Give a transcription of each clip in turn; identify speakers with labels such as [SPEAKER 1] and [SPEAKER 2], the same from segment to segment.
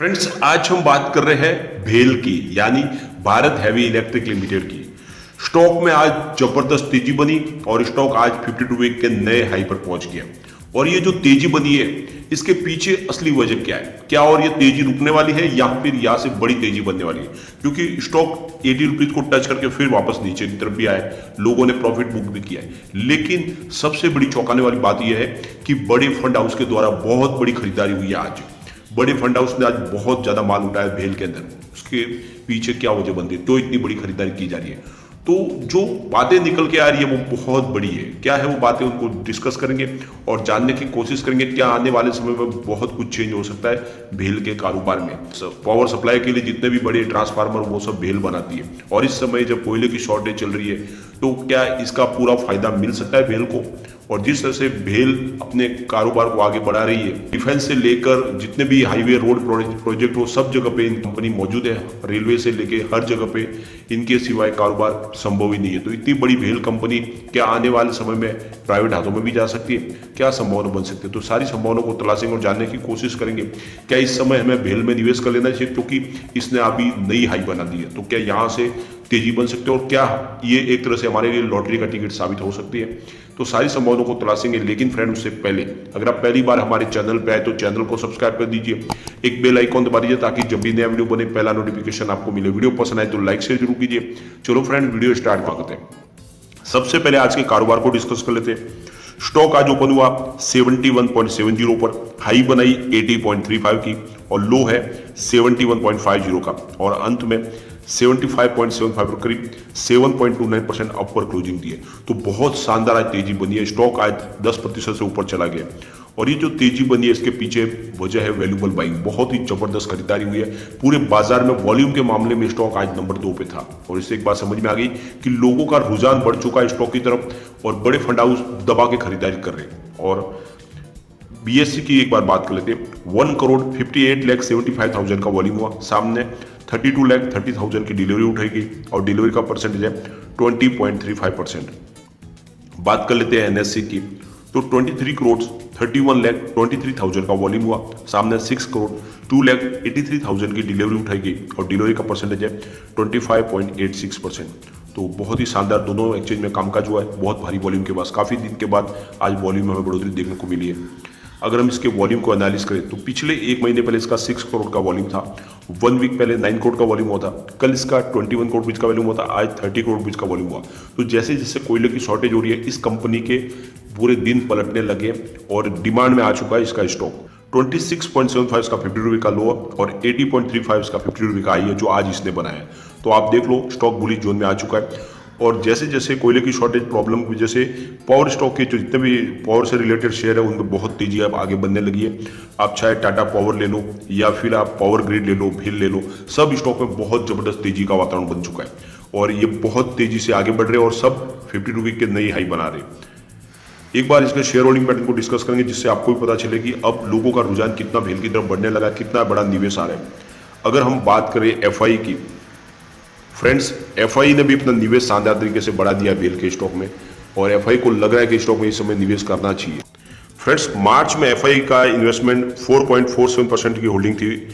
[SPEAKER 1] Friends, आज हम बात कर रहे हैं भेल की, यानी भारत हैवी इलेक्ट्रिक लिमिटेड की। स्टॉक में आज जबरदस्त तेजी बनी और स्टॉक आज 52 वीक के नए हाई पर पहुंच गया। और ये जो तेजी बनी है, इसके पीछे असली वजह क्या है? क्या और ये तेजी रुकने वाली है या फिर यहां से बड़ी तेजी बनने वाली है? क्योंकि स्टॉक 80 रुपीज को टच करके फिर वापस नीचे की तरफ भी आया, लोगों ने प्रॉफिट बुक भी किया है। लेकिन सबसे बड़ी चौंकाने वाली बात यह है कि बड़े फंड हाउस के द्वारा बहुत बड़ी खरीदारी हुई है आज। बड़े फंड हाउस ने आज बहुत ज्यादा माल उठाया भेल के अंदर। उसके पीछे क्या वजह बनती है तो इतनी बड़ी खरीदारी की जा रही है? तो जो बातें निकल के आ रही है वो बहुत बड़ी है। क्या है वो बातें, उनको डिस्कस करेंगे और जानने की कोशिश करेंगे क्या आने वाले समय में बहुत कुछ चेंज हो सकता है भेल के कारोबार में। पावर सप्लाई के लिए जितने भी बड़े ट्रांसफार्मर वो सब भेल बनाती है, और इस समय जब कोयले की शॉर्टेज चल रही है तो क्या इसका पूरा फायदा मिल सकता है भेल को? और जिस तरह से भेल अपने कारोबार को आगे बढ़ा रही है, डिफेंस से लेकर जितने भी हाईवे रोड प्रोजेक्ट हो, सब जगह पे इन कंपनी मौजूद है। रेलवे से लेके हर जगह पे इनके सिवाय कारोबार संभव ही नहीं है। तो इतनी बड़ी भेल कंपनी क्या आने वाले समय में प्राइवेट हाथों में भी जा सकती है? क्या संभावना बन सकती है? तो सारी संभावनाओं को तलाशेंगे और जानने की कोशिश करेंगे। क्या इस समय हमें भेल में निवेश कर लेना चाहिए क्योंकि इसने अभी नई हाई बना दी है? तो क्या यहाँ से तेजी बन सकती है और क्या ये एक तरह से हमारे लिए लॉटरी का टिकट साबित हो सकती है? तो सारी संभावनाओं को तलाशेंगे। लेकिन फ्रेंड, उससे पहले अगर आप पहली बार हमारे चैनल पे आए तो चैनल को सब्सक्राइब कर दीजिए, एक बेल आइकॉन दबा दीजिए ताकि जब भी नया वीडियो बने पहला नोटिफिकेशन आपको मिले। वीडियो पसंद आए तो लाइक शेयर जरूर कीजिए। चलो फ्रेंड, वीडियो स्टार्ट करते हैं। सबसे पहले आज के कारोबार को डिस्कस कर लेते हैं। स्टॉक आज ओपन हुआ 71.70 पर, हाई बनाई 80.35 की और लो है 71.50 का, और अंत में 75.75 पर करीब 7.29% अप पर क्लोजिंग दी है। तो बहुत शानदार आज तेजी बनी है। स्टॉक आज 10% से ऊपर चला गया, और ये जो तेजी बनी है इसके पीछे वजह है वैल्यूएबल बाइंग। बहुत ही जबरदस्त खरीदारी हुई है। पूरे बाजार में वॉल्यूम के मामले में स्टॉक आज नंबर 2 पे था, और इससे एक बात समझ में आ गई कि लोगों का रुझान बढ़ चुका है स्टॉक की तरफ, और बड़े फंड हाउस दबा के खरीदारी कर रहे हैं। और बीएससी की एक बार बात कर लेते हैं। 1,58,75,000 का वॉल्यूम हुआ, सामने 32,30,000 की डिलीवरी उठाएगी और डिलीवरी का परसेंटेज है 20.35%। बात कर लेते हैं एनएससी की, तो 23,31,23,000 का वॉल्यूम हुआ, सामने 6,02,83,000 की डिलीवरी उठाएगी और डिलीवरी का परसेंटेज है 25.86%। तो बहुत ही शानदार दोनों एक्सचेंज में कामकाज हुआ है। बहुत भारी वॉल्यूम के बाद काफी दिन के बाद आज वॉल्यूम हमें बढ़ोतरी देखने को मिली है। अगर हम इसके वॉल्यूम को एनालिस करें तो पिछले एक महीने पहले इसका 6 करोड़ का वॉल्यूम था, 1 वीक पहले 9 करोड़ का वॉल्यूम हुआ था, कल इसका 21 करोड़ रुपीज का वॉल्यूम हुआ था, आज 30 करोड़ रुपीज का वॉल्यूम हुआ। तो जैसे जैसे कोयले की शॉर्टेज हो रही है, इस कंपनी के पूरे दिन पलटने लगे और डिमांड में आ चुका है इसका स्टॉक। 26.75 इसका 50 रुपये का लो और 80.35 इसका 50 रुपये का हाई है जो आज इसने बनाया है। तो आप देख लो, स्टॉक बुलिश जोन में आ चुका है। और जैसे जैसे कोयले की शॉर्टेज प्रॉब्लम की वजह से पावर स्टॉक के जो जितने भी पावर से रिलेटेड शेयर है उनमें बहुत तेजी अब आगे बनने लगी है। आप चाहे टाटा पावर ले लो या फिर आप पावर ग्रिड ले लो, भेल ले लो, सब स्टॉक में बहुत जबरदस्त तेजी का वातावरण बन चुका है और ये बहुत तेजी से आगे बढ़ रहे हैं और सब 52 वीक के नई हाई बना रहे हैं। एक बार इसके शेयर होल्डिंग पैटर्न को डिस्कस करेंगे जिससे आपको भी पता चले कि अब लोगों का रुझान कितना भेल की तरफ बढ़ने लगा, कितना बड़ा निवेश आ रहा है। अगर हम बात करें एफआई की, फ्रेंड्स, एफआई ने भी अपना निवेश शानदार तरीके से बढ़ा दिया भेल के स्टॉक में, और एफआई को लग रहा है कि स्टॉक में इस समय निवेश करना चाहिए। फ्रेंड्स, मार्च में एफआई का इन्वेस्टमेंट 4.47% की होल्डिंग थी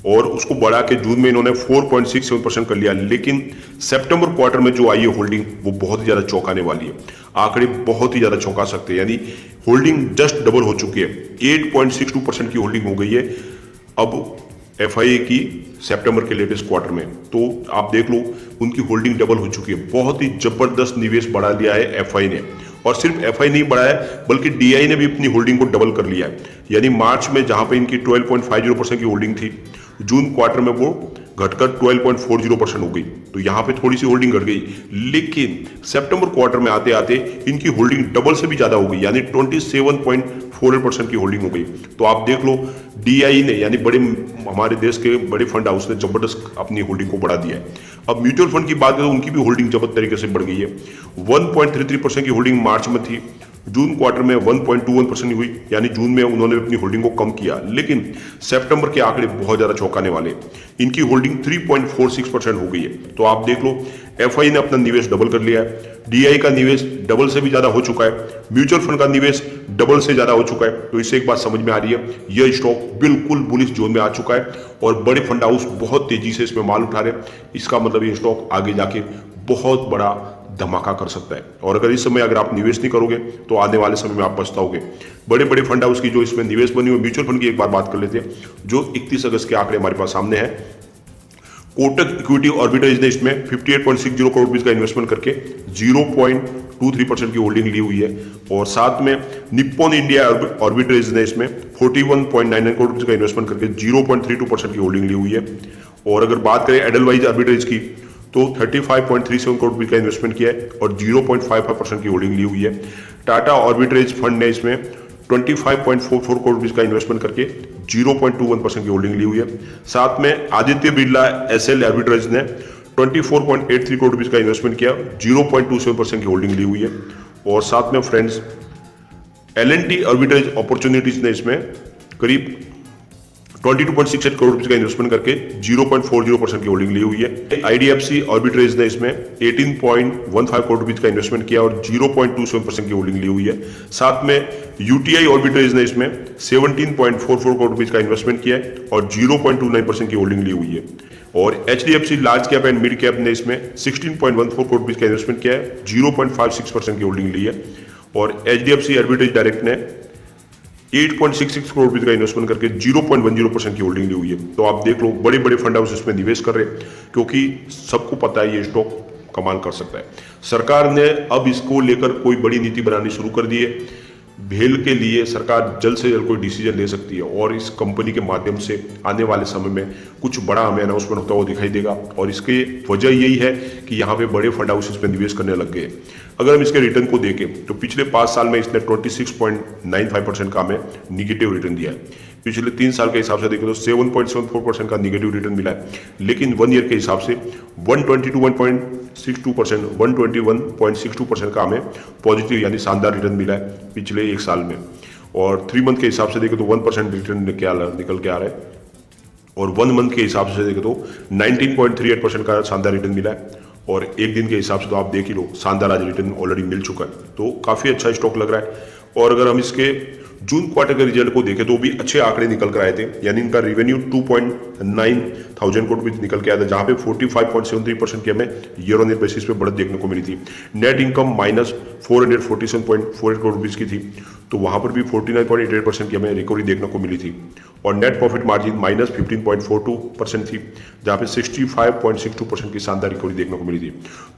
[SPEAKER 1] और उसको बढ़ा के जून में इन्होंने 4.67% कर लिया। लेकिन सितंबर क्वार्टर में जो आई है होल्डिंग वो बहुत ही ज्यादा चौंकाने वाली है। आंकड़े बहुत ही ज्यादा चौंका सकते हैं, यानी होल्डिंग जस्ट डबल हो चुकी है। 8.62% की होल्डिंग हो गई है अब एफआई की सितंबर के लेटेस्ट क्वार्टर में। तो आप देख लो, उनकी होल्डिंग डबल हो चुकी है। बहुत ही जबरदस्त निवेश बढ़ा लिया है एफआई ने, और सिर्फ एफआई नहीं बढ़ाया है बल्कि डीआई ने भी अपनी होल्डिंग को डबल कर लिया है। यानी मार्च में जहां पे इनकी 12.50% की होल्डिंग थी, जून क्वार्टर में वो घटकर 12.40% हो गई। तो यहां पे थोड़ी सी होल्डिंग घट गई, लेकिन सितंबर क्वार्टर में आते आते इनकी होल्डिंग डबल से भी ज्यादा हो गई, यानी 27.48% की होल्डिंग हो गई। तो आप देख लो, डीआई ने यानी बड़े हमारे देश के बड़े फंड हाउस ने जबरदस्त अपनी होल्डिंग को बढ़ा दिया है। अब म्यूचुअल फंड की बात करें तो उनकी भी होल्डिंग जबरदस्त तरीके से बढ़ गई है। 1.33% की होल्डिंग मार्च में थी, जून क्वार्टर में 1.21% हुई, यानी जून में उन्होंने अपनी होल्डिंग को कम किया, लेकिन सितंबर के आंकड़े बहुत ज्यादा चौंकाने वाले। इनकी होल्डिंग 3.46% हो गई है। तो आप देख लो, एफआई ने अपना निवेश डबल कर लिया है, डीआई का निवेश डबल से भी ज्यादा हो चुका है, म्यूचुअल फंड का निवेश डबल से ज्यादा हो चुका है। तो इससे एक बात समझ में आ रही है, यह स्टॉक बिल्कुल बुलिश जोन में आ चुका है और बड़े फंड हाउस बहुत तेजी से इसमें माल उठा रहे हैं। इसका मतलब ये स्टॉक आगे जाके बहुत बड़ा धमाका कर सकता है, और अगर इस समय अगर आप निवेश नहीं करोगे तो आने वाले समय में आप पछताओगे। बड़े बड़े फंड हाउस की जो इसमें निवेश बनी हुई, म्यूचुअल फंड की एक बार बात कर लेते हैं, जो 31 अगस्त के आंकड़े हमारे पास सामने हैं। कोटक इक्विटी आर्बिट्रेज ने इसमें 58.60 करोड़ रुपए का इन्वेस्टमेंट करके 0.23% की होल्डिंग ली हुई है, और साथ में निप्पॉन इंडिया आर्बिट्रेज ने इसमें 41.99 करोड़ रुपए का इन्वेस्टमेंट करके 0.32% की होल्डिंग ली हुई है। और अगर बात करें एडलवाइज आर्बिट्रेज की, तो 35.37 करोड़ रुपए का इन्वेस्टमेंट किया है और 0.55% की होल्डिंग ली हुई है। टाटा आर्बिट्रेज फंड ने इसमें 25.44 करोड़ रुपए का इन्वेस्टमेंट करके 0.21% की होल्डिंग ली हुई है। साथ में आदित्य बिरला एसएल आर्बिट्रेज ने 24.83 करोड़ रुपए का इन्वेस्टमेंट किया, 0.27% की होल्डिंग ली हुई है। और साथ में फ्रेंड्स, एल&टी आर्बिट्रेज अपॉर्चुनिटीज ने इसमें करीब 22.68 करोड़ रुपए का इन्वेस्टमेंट करके 0.40% की होल्डिंग ली हुई है। आईडीएफसी आर्बिट्रेज ने इसमें 18.15 करोड़ रुपए का इन्वेस्टमेंट किया और 0.27% की होल्डिंग ली हुई है। साथ में यूटीआई आर्बिट्रेज ने इसमें 17.44 करोड़ रुपए का इन्वेस्टमेंट किया है और 0.29% की होल्डिंग ली हुई है। और HDFC large cap and mid cap ने इसमें 16.14 करोड़ रुपए का इन्वेस्टमेंट किया है, 0.56% की होल्डिंग ली है। और एचडीएफसी आर्बिट्रेज डायरेक्ट ने 8.66 करोड़ रुपए का इन्वेस्टमेंट करके 0.10% की होल्डिंग ली हुई है। तो आप देख लो, बड़े बड़े फंड हाउस इसमें निवेश कर रहे हैं, क्योंकि सबको पता है ये स्टॉक कमाल कर सकता है। सरकार ने अब इसको लेकर कोई बड़ी नीति बनानी शुरू कर दी है। भेल के लिए सरकार जल्द से जल्द कोई डिसीजन ले सकती है और इस कंपनी के माध्यम से आने वाले समय में कुछ बड़ा हमें अनाउंसमेंट होता हुआ दिखाई देगा। और इसकी वजह यही है कि यहाँ पे बड़े फंड हाउस इसमें निवेश करने लग गए। अगर हम इसके रिटर्न को देखें तो पिछले 5 साल में इसने 26.95% का हमें निगेटिव रिटर्न दिया है। पिछले 3 साल के हिसाब से देखें तो 7.74% का निगेटिव रिटर्न मिला है, लेकिन 1 ईयर के हिसाब से 121.62%, 121.62% का हमें पॉजिटिव यानी शानदार रिटर्न मिला है पिछले 1 साल में। और 3 मंथ के हिसाब से देखें तो 1% रिटर्न निकल के आ रहा है, और 1 मंथ के हिसाब से देखें तो 19.38% का शानदार रिटर्न मिला है, और 1 दिन के हिसाब से तो आप देख ही लो, शानदार आज रिटर्न ऑलरेडी मिल चुका है। तो काफी अच्छा स्टॉक लग रहा है। और अगर हम इसके जून क्वार्टर के रिजल्ट को देखें तो भी अच्छे आंकड़े निकल कर आए थे, यानी इनका रेवेन्यू 2.9 थाउजेंड करोड़ रुपए निकल के आया था, जहां पे 45.73% की हमें ईयर ऑन ईयर बेसिस पे बढ़त देखने को मिली थी। Net income minus 447.48 crore rupees की थी, तो वहां पर भी 49.88% की हमें रिकवरी देखने को मिली थी। और नेट प्रॉफिट मार्जिन माइनस 15.42% थी, जहां पे 65.62% की शानदार रिकवरी देखने को मिली थी।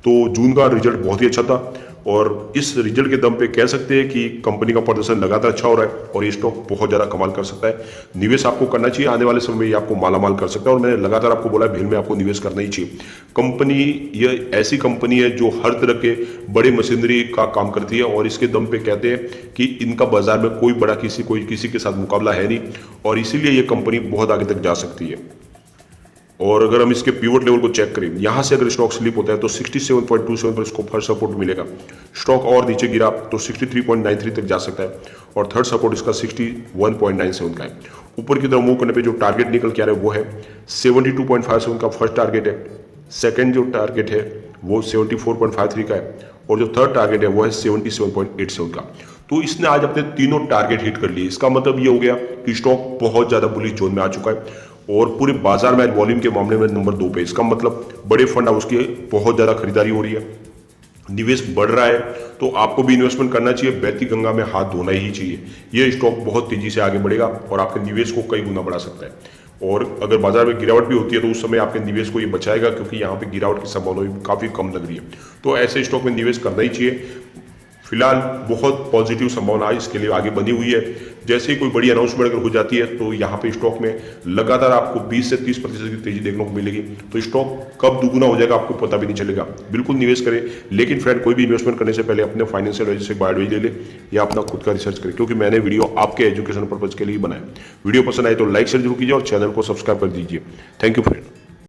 [SPEAKER 1] तो जून का रिजल्ट बहुत ही अच्छा था, और इस रिजल्ट के दम पे कह सकते हैं कि कंपनी का प्रदर्शन लगातार अच्छा हो रहा है और ये स्टॉक बहुत ज्यादा कमाल कर सकता है। निवेश आपको करना चाहिए, आने वाले समय में ये आपको मालामाल कर सकता है। और मैंने लगातार आपको बोला भेल में आपको निवेश करना ही चाहिए। कंपनी ये ऐसी कंपनी है जो हर तरह के बड़े मशीनरी का काम करती है, और इसके दम पे कहते हैं कि इनका बाजार में कोई बड़ा किसी के साथ मुकाबला है नहीं, और इसीलिए ये कंपनी बहुत आगे तक जा सकती है। और अगर हम इसके पिवट लेवल को चेक करें, यहां से अगर स्टॉक स्लिप होता है तो 67.27 पर इसको फर्स्ट सपोर्ट मिलेगा। स्टॉक और नीचे गिरा तो 63.93 तक जा सकता है, और थर्ड सपोर्ट इसका 61.97 का है। ऊपर की तरफ मूव करने पे जो टारगेट निकल के आ रहा है वो है 72.57 का फर्स्ट टारगेट है। सेकंड जो टारगेट है वो 74.53 का है, और जो थर्ड टारगेट है वो है 77.87 का। तो इसने आज अपने तीनों टारगेट हिट कर लिए। इसका मतलब ये हो गया कि स्टॉक बहुत ज्यादा बुलिश जोन में आ चुका है, और पूरे बाजार में आज वॉल्यूम के मामले में नंबर 2 पे। इसका मतलब बड़े फंड हाउस की बहुत ज्यादा खरीदारी हो रही है, निवेश बढ़ रहा है, तो आपको भी इन्वेस्टमेंट करना चाहिए। बहती गंगा में हाथ धोना ही चाहिए। ये स्टॉक बहुत तेजी से आगे बढ़ेगा और आपके निवेश को कई गुना बढ़ा सकता है। और अगर बाजार में गिरावट भी होती है तो उस समय आपके निवेश को ये बचाएगा, क्योंकि यहाँ पे गिरावट की संभावना भी काफी कम लग रही है। तो ऐसे स्टॉक में निवेश करना ही चाहिए। फिलहाल बहुत पॉजिटिव संभावना इसके लिए आगे बनी हुई है। जैसे ही कोई बड़ी अनाउंसमेंट अगर हो जाती है तो यहाँ पे स्टॉक में लगातार आपको 20 से 30% की तेजी देखने को मिलेगी। तो स्टॉक कब दुगुना हो जाएगा आपको पता भी नहीं चलेगा। बिल्कुल निवेश करें, लेकिन फ्रेंड कोई भी इन्वेस्टमेंट करने से पहले अपने फाइनेंशियल एडवाइजर से एडवाइस ले ले या अपना खुद का रिसर्च करें, क्योंकि मैंने वीडियो आपके एजुकेशन पर्पज के लिए बनाया। वीडियो पसंद आए तो लाइक शेयर जरूर कीजिए और चैनल को सब्सक्राइब कर दीजिए। Thank you friend.